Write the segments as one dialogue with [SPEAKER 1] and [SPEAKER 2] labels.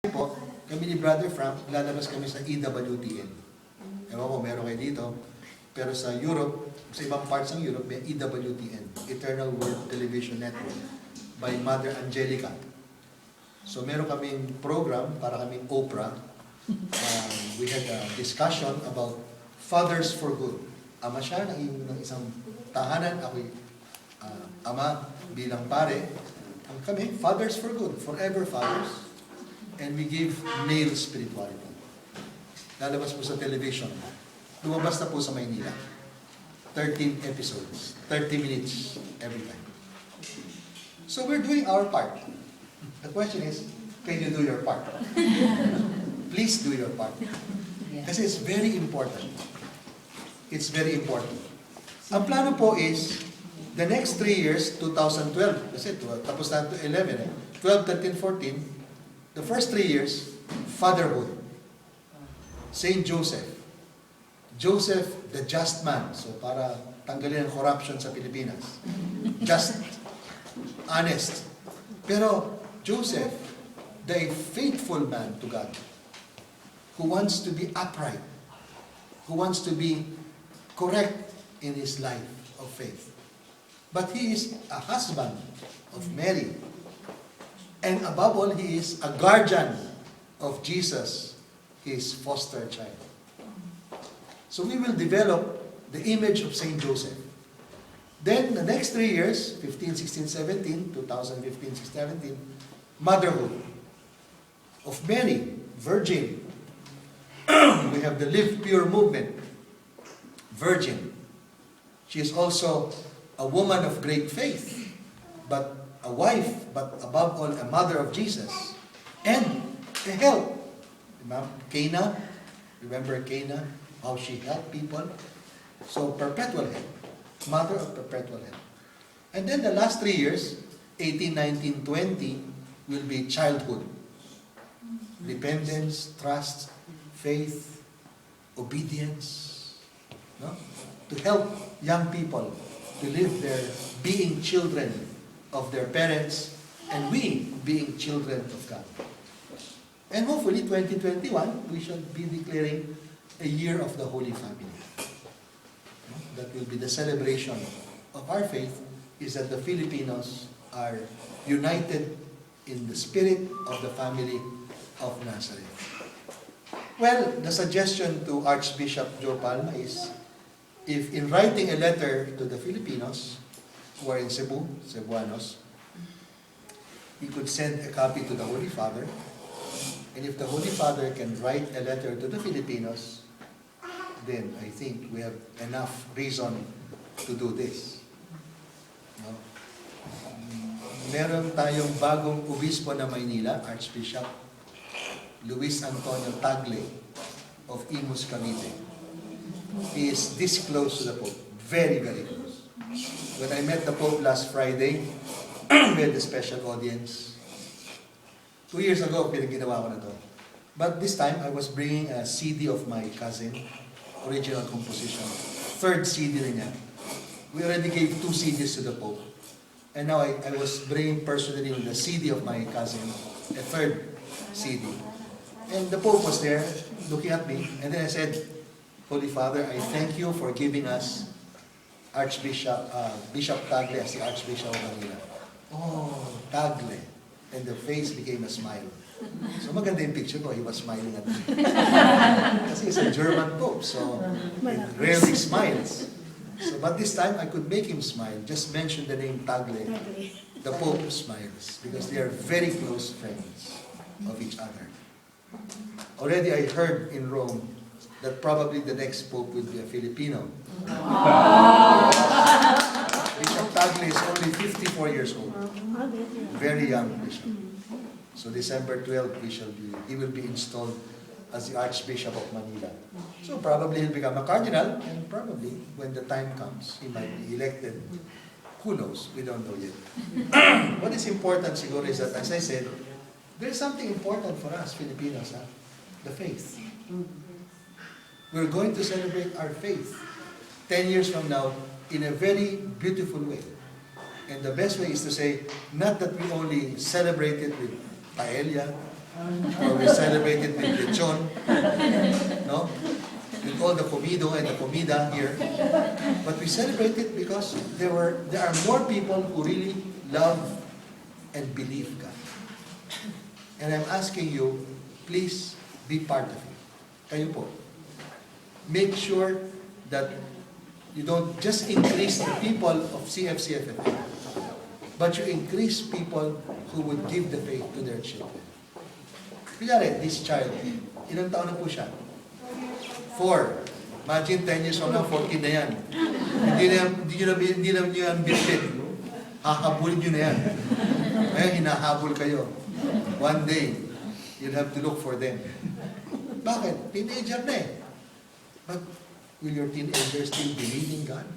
[SPEAKER 1] po, kami ni Brother Frank, lalabas kami sa EWTN. Ewan ko, meron kayo dito. Pero sa Europe, sa ibang parts ng Europe, may EWTN, Eternal World Television Network, by Mother Angelica. So meron kaming program, para kaming Oprah. We had a discussion about Fathers for Good. Ama siya ng isang tahanan, ako'y ama bilang pare. Kami, Fathers for Good, forever fathers. And we give male spirituality. Lalabas po sa television. Lumabas na po sa Maynila. 13 episodes, 30 minutes every time. So we're doing our part. The question is, can you do your part? Please do your part. Kasi it's very important. It's very important. Ang plano po is, the next 3 years, 2012, kasi tapos na 11, 12, 13, 14, the first 3 years, fatherhood. Saint Joseph. Joseph, the just man. So para tanggalin ang corruption sa Pilipinas. Just, honest. Pero Joseph, the faithful man to God, who wants to be upright, who wants to be correct in his life of faith. But he is a husband of Mary. And above all, he is a guardian of Jesus, his foster child. So we will develop the image of Saint Joseph. Then the next 3 years, 15, 16, 17, 2015, 16, 17, motherhood of Mary, virgin. We have the Live Pure movement, virgin. She is also a woman of great faith, but a wife, but above all, a mother of Jesus, and a help. Cana, remember Cana, how she helped people? So, perpetual help. Mother of perpetual help. And then the last 3 years, 18, 19, 20, will be childhood. Dependence, trust, faith, obedience. No? To help young people to live their being children of their parents, and we being children of God. And hopefully, 2021, we shall be declaring a year of the Holy Family. That will be the celebration of our faith, is that the Filipinos are united in the spirit of the family of Nazareth. Well, the suggestion to Archbishop Joe Palma is, if in writing a letter to the Filipinos, who are in Cebu, Cebuanos, he could send a copy to the Holy Father. And if the Holy Father can write a letter to the Filipinos, then I think we have enough reason to do this. No? Meron tayong bagong obispo na Maynila, Archbishop Luis Antonio Tagle of Imus, Cavite. He is this close to the Pope. Very, very close. When I met the Pope last Friday, we had a special audience. 2 years ago, pinaginawa ko na to. But this time, I was bringing a CD of my cousin, original composition. 3rd CD na niya. We already gave 2 CDs to the Pope. And now I was bringing personally the CD of my cousin, a 3rd CD. And the Pope was there, looking at me, and then I said, Holy Father, I thank you for giving us Bishop Tagle as the Archbishop of Manila. Oh, Tagle. And the face became a smile. So maganda yung picture ko, he was smiling at me. Kasi he's a German Pope, so he rarely smiles. So, but this time, I could make him smile. Just mention the name Tagle. The Pope smiles, because they are very close friends of each other. Already I heard in Rome that probably the next Pope will be a Filipino. Bishop Tagle is only 54 years old. Very young bishop. So December 12, he will be installed as the Archbishop of Manila. So probably he'll become a cardinal, and probably when the time comes, he might be elected. Who knows? We don't know yet. What is important siguro is that, as I said, there's something important for us Filipinos, the faith. We're going to celebrate our faith 10 years from now in a very beautiful way. And the best way is to say, not that we only celebrate it with paella, or we celebrate it with lechon, no? With all the comido and the comida here. But we celebrate it because there are more people who really love and believe God. And I'm asking you, please be part of it. Kayo po. Make sure that you don't just increase the people of CFCFF, but you increase people who would give the faith to their children. Kunyari, this child, ilang taon na po siya? 4. Imagine 10 years from now, 14 na yan. Hindi na nyo yan bilbid. Hahabulin nyo na yan. Ngayon, hinahabol kayo. One day, you'll have to look for them. Bakit? Teenager na eh. But will your teenager still believe in God?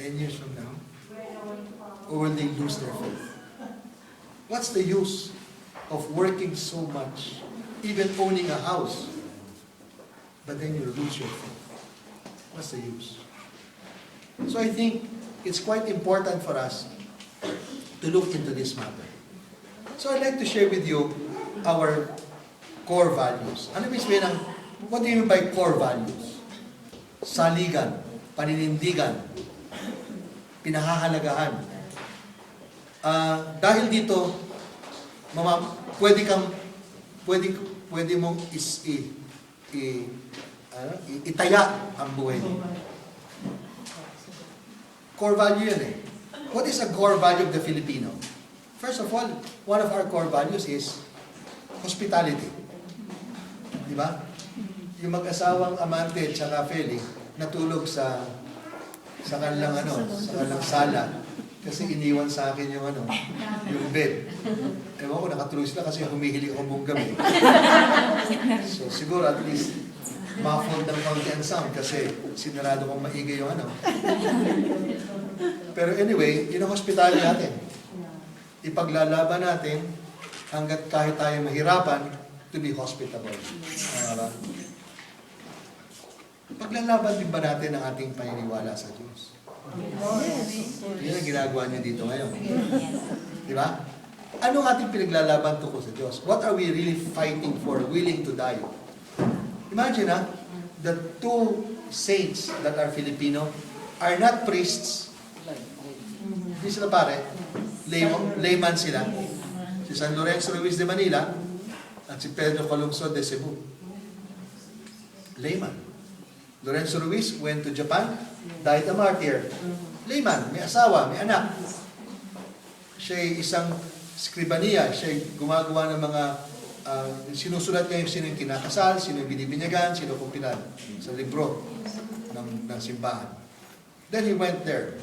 [SPEAKER 1] 10 years from now? Or will they lose their faith? What's the use of working so much, even owning a house, but then you lose your faith? What's the use? So I think it's quite important for us to look into this matter. So I'd like to share with you our core values. Ano ibig sabihin ng, what do you mean by core values? Saligan, paninindigan, pinahahalagahan. Dahil dito, pwede mong itaya ang buhay mo. Core value yun eh. What is a core value of the Filipino? First of all, one of our core values is hospitality. Di ba? Yung mag-asawang Amante at saka Feli natulog sa kanilang sala kasi iniwan sa akin yung yung bed. Ewan ko, nakatulog sila kasi humihili ako buong gabi. So siguro at least muffled ng konti ang sound kasi sinarado kong maigay yung Pero anyway, yun ang hospitality natin. Ipaglalaban natin hanggat kahit tayo mahirapan to be hospitable. Paglalaban din ba natin ang ating paniniwala sa Diyos? Yes. Yun ang ginagawa niyo dito ngayon. Di ba? Anong ating pinaglalaban tungkol sa Diyos? What are we really fighting for, willing to die? Imagine the two saints that are Filipino are not priests. Hindi sila pare. Layman sila. Si San Lorenzo Ruiz de Manila at si Pedro Calungsod de Cebu. Layman. Lorenzo Ruiz went to Japan, died a martyr. Layman, may asawa, may anak. Siya'y isang skribaniya, siya'y gumagawa ng mga sinusulat niya yung sino yung kinakasal, sino yung binibinyagan, sino kumpilan sa libro ng simbahan. Then he went there,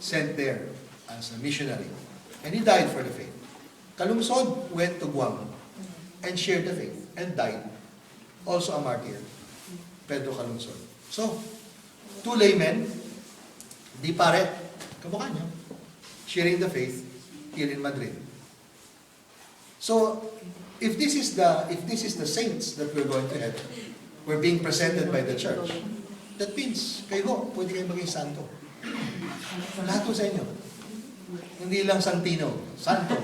[SPEAKER 1] sent there as a missionary. And he died for the faith. Calungsod went to Guam and shared the faith and died. Also a martyr. Pedro Calungsod. So, two laymen, di pare, kamukha niyo, sharing the faith here in Madrid. So, if this is the saints that we're going to have, we're being presented by the church, that means, kayo, pwede kayo maging santo. Lahat po sa inyo. Hindi lang Santino, santo.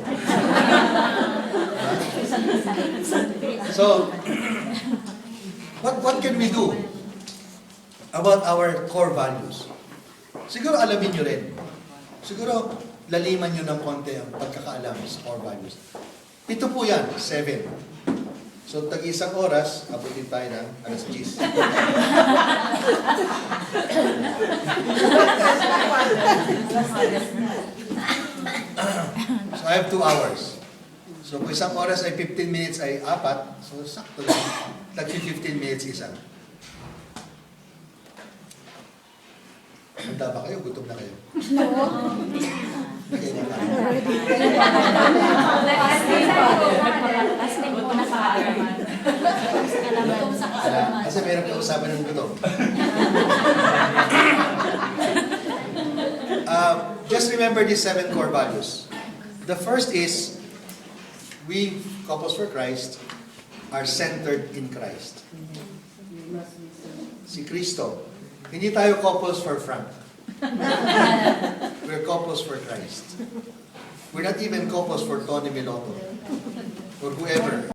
[SPEAKER 1] So, what can we do about our core values? Siguro alamin nyo rin. Siguro laliman nyo ng konti ang pagkakaalam sa core values. Ito po yan, 7. So, tag-isang oras, abutin tayo ng alas 10. So, I have 2 hours. So, kung isang oras ay 15 minutes ay 4, so sakto lang. Tag 15 minutes isa. Handa ba kayo? Gutom na kayo? Okay na lang. Kasi meron ka usapan ng gutom. Just remember these 7 core values. The first is, we, Couples for Christ, are centered in Christ. Si Kristo. Hindi tayo couples for Frank. We're couples for Christ. We're not even couples for Tony Miloto. or whoever